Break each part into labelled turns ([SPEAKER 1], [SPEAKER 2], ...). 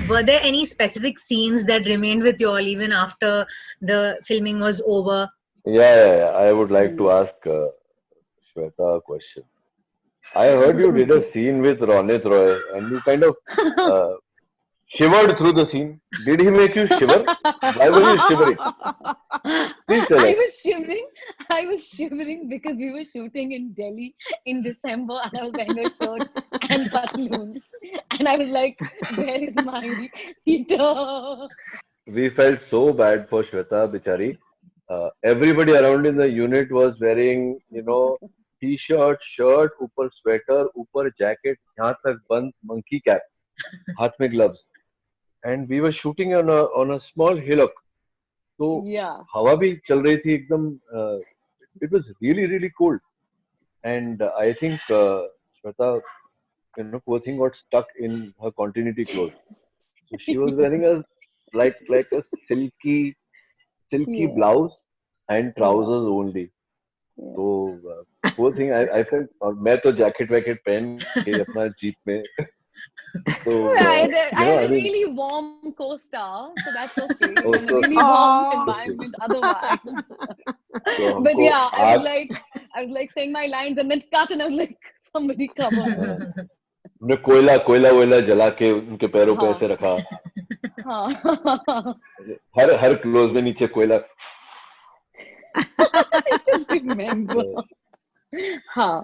[SPEAKER 1] were there any specific scenes that remained with you all even after the filming was over?
[SPEAKER 2] Yeah. I would like to ask Shweta a question. I heard you did a scene with Ronit Roy and you kind of uh, shivered through the scene. Did he make you shiver? Why were you shivering? Please tell
[SPEAKER 3] I
[SPEAKER 2] us.
[SPEAKER 3] was shivering. I was shivering because we were shooting in Delhi in December, and I was wearing a shirt and pantaloons, and I was like, "Where is my heater?"
[SPEAKER 2] We felt so bad for Shweta Bichari. Everybody around in the unit was wearing, t-shirt, shirt, ऊपर sweater, ऊपर jacket, यहाँ तक बंद monkey cap, हाथ में gloves. And we were shooting on a small hillock. तो
[SPEAKER 3] Yeah.
[SPEAKER 2] हवा भी चल रही थी एकदम. It was really really cold. And I think Shweta, poor thing got stuck in her continuity clothes. So she was wearing a like a silky
[SPEAKER 3] Yeah.
[SPEAKER 2] blouse and
[SPEAKER 3] Yeah.
[SPEAKER 2] trousers only.
[SPEAKER 3] Yeah.
[SPEAKER 2] So poor thing, I felt. और मैं तो jacket वैकेट पहन के अपना jeep में. So
[SPEAKER 3] I had
[SPEAKER 2] I
[SPEAKER 3] a
[SPEAKER 2] mean,
[SPEAKER 3] really warm co-star, so that's okay.
[SPEAKER 2] oh,
[SPEAKER 3] In a
[SPEAKER 2] so
[SPEAKER 3] really warm
[SPEAKER 4] Oh.
[SPEAKER 3] environment otherwise.
[SPEAKER 2] so
[SPEAKER 3] But
[SPEAKER 2] हमको
[SPEAKER 3] yeah,
[SPEAKER 2] आग
[SPEAKER 3] I was like saying my lines and then cut, and I was like, somebody cover me.
[SPEAKER 2] हमने कोयला वोयला जला के उनके पैरों पे
[SPEAKER 3] हाँ.
[SPEAKER 2] ऐसे रखा.
[SPEAKER 3] हाँ.
[SPEAKER 2] हर क्लोज में नीचे कोयला.
[SPEAKER 3] I don't remember. हाँ.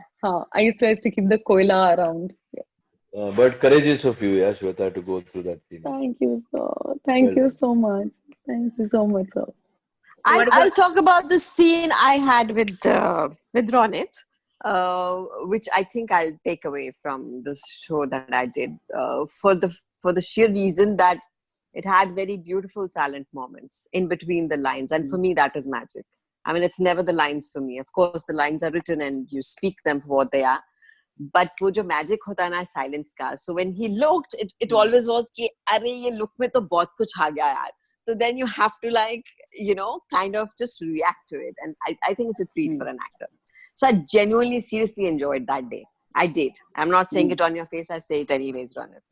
[SPEAKER 3] I used to keep the koila around. Yeah.
[SPEAKER 2] But courageous of you, yeah, Shweta, to go through that scene.
[SPEAKER 3] Thank you, sir. Thank you so much. Thank you so much, sir.
[SPEAKER 4] I'll talk about the scene I had with Ronit, which I think I'll take away from this show that I did for the sheer reason that it had very beautiful silent moments in between the lines, and for me that is magic. I mean, it's never the lines for me. Of course, the lines are written and you speak them for what they are. But वो जो magic होता है ना silence का. So when he looked, it always was कि अरे ये look में तो बहुत कुछ आ गया यार. So then you have to kind of just react to it. And I think it's a treat for an actor. So I genuinely, seriously enjoyed that day. I did. I'm not saying it on your face. I say it anyways, Ronit.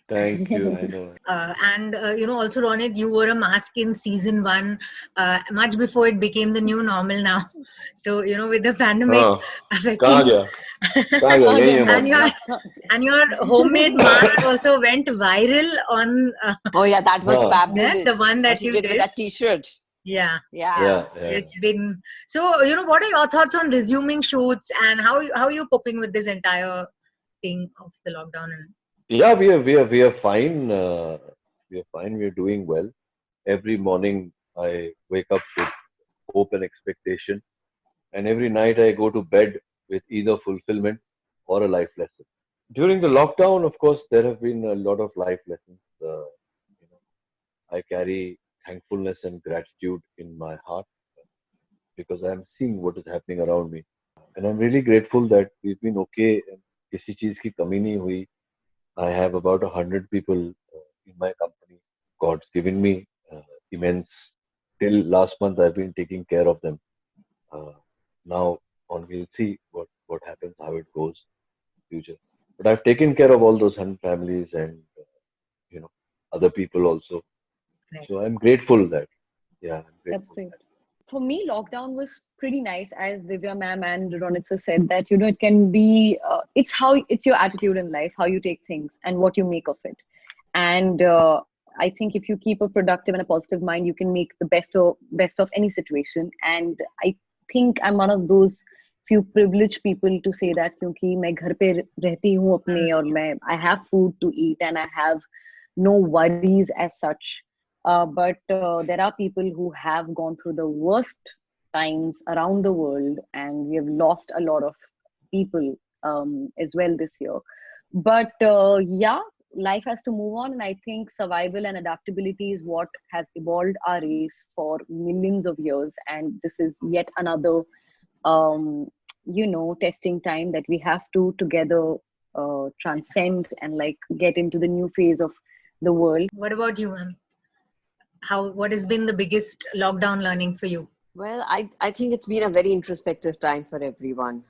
[SPEAKER 2] Thank you. I know.
[SPEAKER 1] And also Ronit, you wore a mask in season 1, much before it became the new normal now. So with the pandemic affecting.
[SPEAKER 2] कहाँ गया? यही है mask.
[SPEAKER 1] and your homemade mask also went viral on.
[SPEAKER 4] Oh yeah, that was fabulous.
[SPEAKER 1] The one that you
[SPEAKER 4] did with that T-shirt.
[SPEAKER 1] Yeah.
[SPEAKER 4] It's
[SPEAKER 1] been so. What are your thoughts on resuming shoots and how are you coping with this entire thing of the lockdown?
[SPEAKER 2] Yeah, we are fine. We are fine. We are doing well. Every morning I wake up with hope and expectation, and every night I go to bed with either fulfillment or a life lesson. During the lockdown, of course, there have been a lot of life lessons. I carry thankfulness and gratitude in my heart because I am seeing what is happening around me, and I'm really grateful that we've been okay. And किसी चीज की कमी नहीं हुई. I have about 100 people in my company. God's given me immense. Till last month, I've been taking care of them. Now on, we'll see what happens, how it goes in future. But I've taken care of all those 100 families and other people also.
[SPEAKER 1] Right.
[SPEAKER 2] So I'm grateful that. Yeah, I'm grateful.
[SPEAKER 3] That's great. For me, lockdown was pretty nice, as Divya ma'am and Ronits said that it can be it's your attitude in life, how you take things and what you make of it. And I think if you keep a productive and a positive mind, you can make the best of any situation. And I think I'm one of those few privileged people to say that क्योंकि मैं घर पे रहती हूँ अपने और I have food to eat and I have no worries as such. But there are people who have gone through the worst times around the world, and we have lost a lot of people as well this year. But life has to move on, and I think survival and adaptability is what has evolved our race for millions of years. And this is yet another, testing time that we have to together transcend and get into the new phase of the world.
[SPEAKER 1] What about you, ma'am? What has been the biggest lockdown learning for you?
[SPEAKER 4] Well, I think it's been a very introspective time for everyone.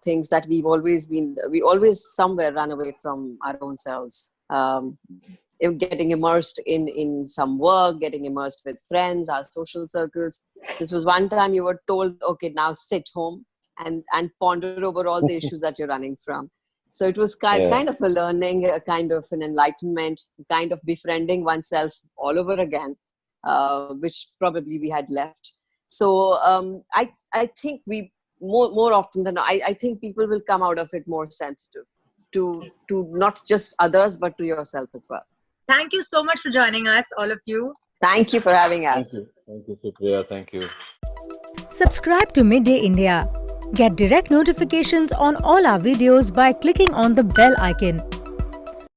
[SPEAKER 4] Things that we always somewhere run away from our own selves. getting immersed in some work, getting immersed with friends, our social circles. This was one time you were told, okay, now sit home and ponder over all the issues that you're running from. So it was kind of a learning, a kind of an enlightenment, kind of befriending oneself all over again, which probably we had left. So I think we more often than not, I think people will come out of it more sensitive to not just others but to yourself as well.
[SPEAKER 1] Thank you so much for joining us, all of you.
[SPEAKER 4] Thank you for having us.
[SPEAKER 2] Thank you, Supriya. Thank you.
[SPEAKER 5] Subscribe to Midday India. Get direct notifications on all our videos by clicking on the bell icon.